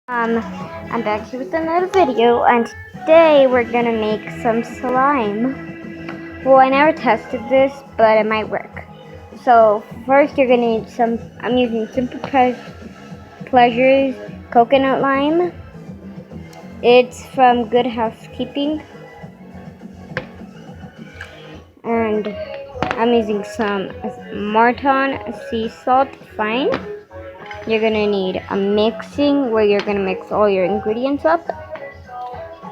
I'm back here with another video, and today we're gonna make some slime. Well, I never tested this, but it might work. So first you're gonna need some, I'm using Simple Pleasures coconut lime. It's from Good Housekeeping. And I'm using some Marton sea salt fine. You're gonna need a mixing where you're gonna mix all your ingredients up,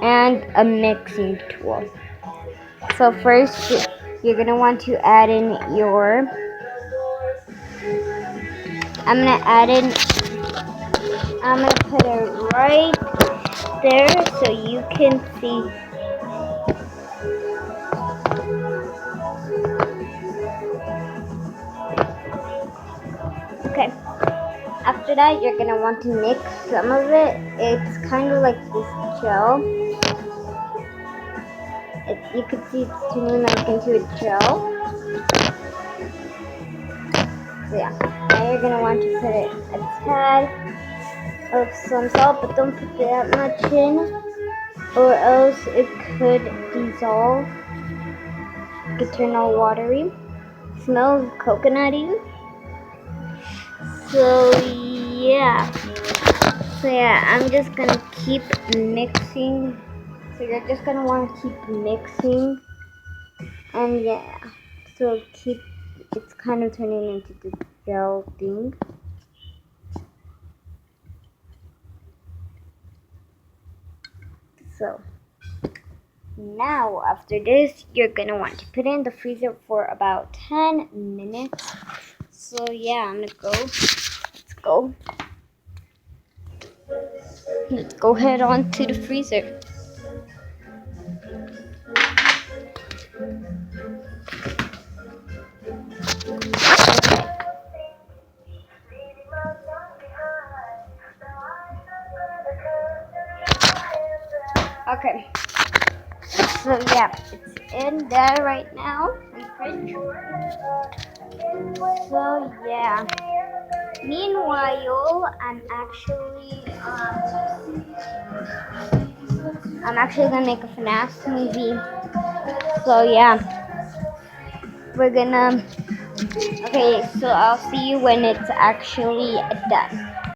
and a mixing tool. So first you're gonna want to add in your, I'm gonna put it right there so you can see. Okay, after that you're gonna want to mix some of it. It's kind of like this gel. You can see it's turning like into a gel. So yeah, now you're gonna want to put it a tad of some salt, but don't put that much in, or else it could dissolve. It could turn all watery. Smells coconutty. So yeah, I'm just gonna keep mixing. So you're just gonna want to keep mixing, and yeah, so it's kind of turning into the gel thing. So now after this, you're gonna want to put it in the freezer for about 10 minutes. So yeah, I'm gonna go. Let's go head on to the freezer. Okay. So yeah, it's in there right now in the fridge. So yeah. Meanwhile, I'm actually gonna make a FNAF movie. So yeah, we're gonna. Okay, so I'll see you when it's actually done.